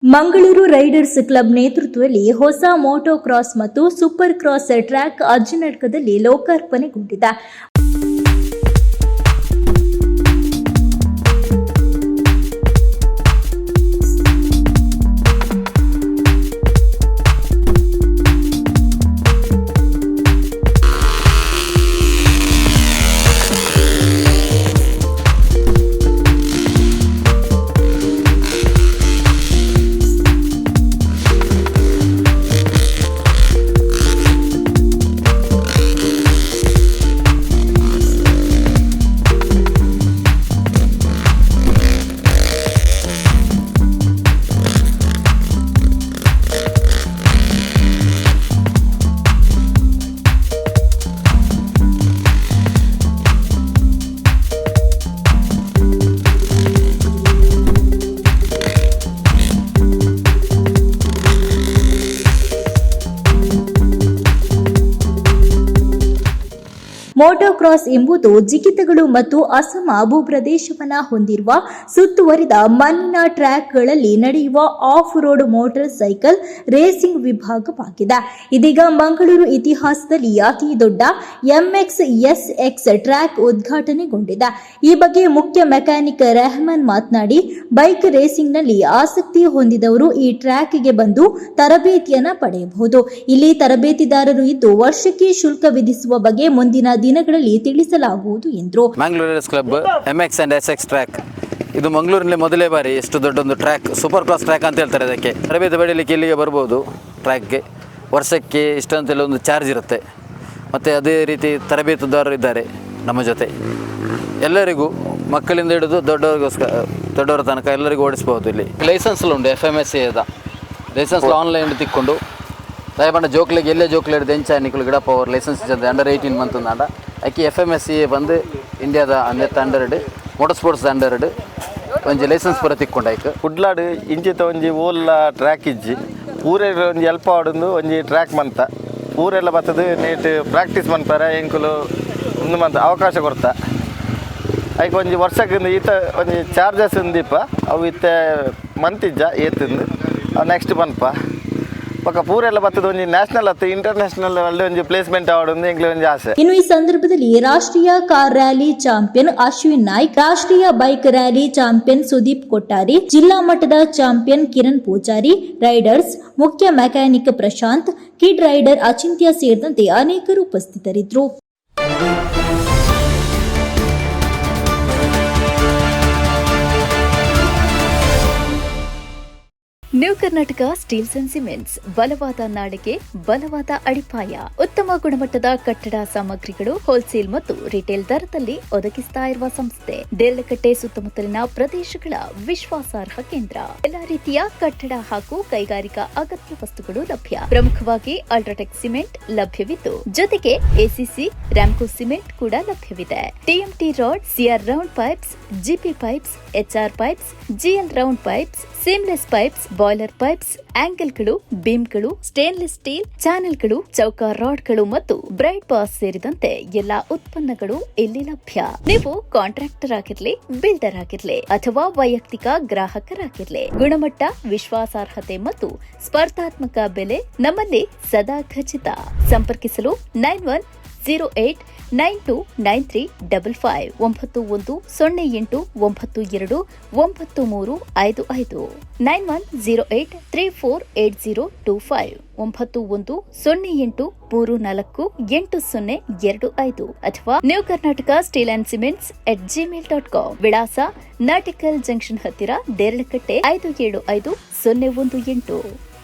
Mangaluru Riders club ನೇತೃತ್ವದಲ್ಲಿ ಹೊಸ Moto cross ಮತ್ತು ಸೂಪರ್ ಕ್ರಾಸ್ ಟ್ರ್ಯಾಕ್ ಅಜ್ಜಿನಡ್ಕದಲ್ಲಿ ಲೋಕಾರ್ಪಣೆಗೊಂಡಿದೆ. ಮೋಟೋಕ್ರಾಸ್ ಎಂಬುದು ಜಿಗಿತಗಳು ಮತ್ತು ಅಸಮ ಭೂಪ್ರದೇಶವನ್ನು ಹೊಂದಿರುವ ಸುತ್ತುವರಿದ ಮಣ್ಣಿನ ಟ್ರ್ಯಾಕ್ಗಳಲ್ಲಿ ನಡೆಯುವ off road motor cycle racing ವಿಭಾಗವಾಗಿದೆ. ಇದೀಗ ಮಂಗಳೂರು ಇತಿಹಾಸದಲ್ಲಿ ಅತಿ ದೊಡ್ಡ MXSX ಟ್ರ್ಯಾಕ್ ಉದ್ಘಾಟನೆಗೊಂಡಿದೆ. ಈ ಬಗ್ಗೆ ಮುಖ್ಯ ಮೆಕ್ಯಾನಿಕ್ ರೆಹಮಾನ್ ಮಾತನಾಡಿ, ಬೈಕ್ ರೇಸಿಂಗ್ನಲ್ಲಿ ಆಸಕ್ತಿ ಹೊಂದಿದವರು ಈ ಟ್ರ್ಯಾಕ್ಗೆ ಬಂದು ತರಬೇತಿಯನ್ನು ಪಡೆಯಬಹುದು. ಇಲ್ಲಿ ತರಬೇತಿದಾರರು ಇದ್ದು ವರ್ಷಕ್ಕೆ ಶುಲ್ಕ ವಿಧಿಸುವ ಬಗ್ಗೆ ಮುಂದಿನ ದಿನಗಳಲ್ಲಿ ತಿಳಿಸಲಾಗುವುದು ಎಂದರು. Mangaluru club MX and SX track ಇದು ಮಂಗಳೂರಿನಲ್ಲಿ ಮೊದಲೇ ಬಾರಿ ಎಷ್ಟು ದೊಡ್ಡೊಂದು ಟ್ರ್ಯಾಕ್, ಸೂಪರ್ ಕ್ರಾಸ್ ಟ್ರ್ಯಾಕ್ ಅಂತ ಹೇಳ್ತಾರೆ. ಅದಕ್ಕೆ ತರಬೇತಿ ಪಡೆಯಲಿಕ್ಕೆ ಇಲ್ಲಿಗೆ ಬರ್ಬೋದು. ಟ್ರ್ಯಾಕ್ಗೆ ವರ್ಷಕ್ಕೆ ಇಷ್ಟಂತೆಲ್ಲ ಒಂದು ಚಾರ್ಜ್ ಇರುತ್ತೆ. ಮತ್ತು ಅದೇ ರೀತಿ ತರಬೇತುದಾರರು ಇದ್ದಾರೆ ನಮ್ಮ ಜೊತೆ. ಎಲ್ಲರಿಗೂ ಮಕ್ಕಳಿಂದ ಹಿಡಿದು ದೊಡ್ಡವರ ತನಕ ಎಲ್ಲರಿಗೂ ಓಡಿಸ್ಬೋದು. ಇಲ್ಲಿ ಲೈಸೆನ್ಸ್ ಉಂಟು, FMSA ಲೈಸೆನ್ಸ್ ಆನ್ಲೈನ್ ತಿಕ್ಕೊಂಡು ದಯಪಂಡ ಜೋಕ್ಲೆಗೆ ಎಲ್ಲೇ ಜೋಕ್ಲೆ ಹಿಡಿದು ಎಂಚಾನಿಕಲು ಗಿಡ ಪವರ್ ಲೈಸೆನ್ಸ್ ಅಂಡರ್ 18 ಮಂತ್ ಅಂಡ ಅಕ್ಕಿ FMSA ಬಂದು ಇಂಡಿಯಾದ ಅಂಡರ್ಡ್ ಮೋಟರ್ ಸ್ಪೋರ್ಟ್ಸ್ ಅಂಡರ್ಡ್ ಒಂಜಿ ಲೈಸೆನ್ಸ್ ಪೂರ ತಿಕ್ಕೊಂಡಾಯ್ತು. ಕುಡ್ಲಾಡು ಇಂಚಿತ ಒಂಜಿ ಓಲ್ಲ ಟ್ರ್ಯಾಕ್ ಇಜ್ಜಿ ಊರೇ ಒಂಜಿ ಎಲ್ಪ ಆಡೊಂದು ಒಂಜಿ ಟ್ರ್ಯಾಕ್ ಮಂತ ಊರೆಲ್ಲ ಬರ್ತದೆ ನೀಟ್ ಪ್ರಾಕ್ಟೀಸ್ ಮನ್ಪಾರ ಎಂಕುಲು ಒಂದು ಮಂತ್ ಅವಕಾಶ ಕೊಡ್ತಾ ಅದಕ್ಕೆ ಒಂಜಿ ವರ್ಷಕ್ಕೆ ಈತ ಒಂಜಿ ಚಾರ್ಜಸ್ ಉಂದಿಪ್ಪ ಅವು ಇತ್ತೆ ಮಂತಿಜ್ಜ ಏತಂದು ಅವು ನೆಕ್ಸ್ಟ್ ಮನ್ಪ ಪಕ್ಕ ಪೂರೆಲ್ಲ ಬರ್ತದೆ ಒಂಜಿ ನ್ಯಾಷನಲ್ ಅಥವಾ ಇಂಟರ್ನ್ಯಾಷನಲ್ ಅಲ್ಲಿ ಒಂದು ಪ್ಲೇಸ್ಮೆಂಟ್ ಆಡೋದು ಎಂಗ್ಲಿ ಒಂದು ಆಸೆ. ಇನ್ನು ಈ ಸಂದರ್ಭದಲ್ಲಿ ರಾಷ್ಟ್ರೀಯ car rally champion Ashwin Naik, ರಾಷ್ಟ್ರೀಯ ಬೈಕ್ ರ್ಯಾಲಿ ಚಾಂಪಿಯನ್ ಸುದೀಪ್ ಕೊಟ್ಟಾರಿ, ಜಿಲ್ಲಾ ಮಟ್ಟದ ಚಾಂಪಿಯನ್ ಕಿರಣ್ ಪೂಜಾರಿ, ರೈಡರ್ಸ್ ಮುಖ್ಯ ಮೆಕ್ಯಾನಿಕ್ ಪ್ರಶಾಂತ್, ಕಿಡ್ ರೈಡರ್ ಅಚಿಂತ್ಯ ಸೇರಿದಂತೆ ಅನೇಕರು ಉಪಸ್ಥಿತರಿದ್ದರು. New Karnataka steels and cements, ಬಲವಾದ ನಾಡಿಗೆ ಬಲವಾದ ಅಡಿಪಾಯ. ಉತ್ತಮ ಗುಣಮಟ್ಟದ ಕಟ್ಟಡ ಸಾಮಗ್ರಿಗಳು ಹೋಲ್ಸೇಲ್ ಮತ್ತು ರಿಟೇಲ್ ದರದಲ್ಲಿ ಒದಗಿಸ್ತಾ ಇರುವ ಸಂಸ್ಥೆ. ದೇರಳಕಟ್ಟೆ ಸುತ್ತಮುತ್ತಲಿನ ಪ್ರದೇಶಗಳ ವಿಶ್ವಾಸಾರ್ಹ ಕೇಂದ್ರ. ಎಲ್ಲಾ ರೀತಿಯ ಕಟ್ಟಡ ಹಾಗೂ ಕೈಗಾರಿಕಾ ಅಗತ್ಯ ವಸ್ತುಗಳು ಲಭ್ಯ. ಪ್ರಮುಖವಾಗಿ ಅಲ್ಟ್ರಾಟೆಕ್ ಸಿಮೆಂಟ್ ಲಭ್ಯವಿದ್ದು, ಜೊತೆಗೆ ACC ರಾಮ್ಕೋ ಸಿಮೆಂಟ್ ಕೂಡ ಲಭ್ಯವಿದೆ. TMT rod, CR round pipes, GP pipes, HR pipes, GL round pipes, seamless pipes, boiler pipes, ಆಂಗಲ್ಗಳು, ಬೀಮ್ಗಳು, ಸ್ಟೇನ್ಲೆಸ್ ಸ್ಟೀಲ್ ಚಾನೆಲ್ಗಳು, ಚೌಕ ರಾಡ್ಗಳು ಮತ್ತು ಬ್ರೈಟ್ ಬಾಸ್ ಸೇರಿದಂತೆ ಎಲ್ಲಾ ಉತ್ಪನ್ನಗಳು ಇಲ್ಲಿ ಲಭ್ಯ. ನೀವು ಕಾಂಟ್ರಾಕ್ಟರ್ ಆಗಿರ್ಲಿ, ಬಿಲ್ಡರ್ ಆಗಿರ್ಲಿ ಅಥವಾ ವೈಯಕ್ತಿಕ ಗ್ರಾಹಕರಾಗಿರ್ಲಿ, ಗುಣಮಟ್ಟ, ವಿಶ್ವಾಸಾರ್ಹತೆ ಮತ್ತು ಸ್ಪರ್ಧಾತ್ಮಕ ಬೆಲೆ ನಮ್ಮಲ್ಲಿ ಸದಾ ಖಚಿತ. ಸಂಪರ್ಕಿಸಲು 9108929355 9108929355 9108348025 ಅಥವಾ new Karnataka steel and cements @gmail.com. ವಿಳಾಸ ನಾಟಿಕಲ್ ಜಂಕ್ಷನ್ ಹತ್ತಿರ ದೇರಳಕಟ್ಟೆ 575-018.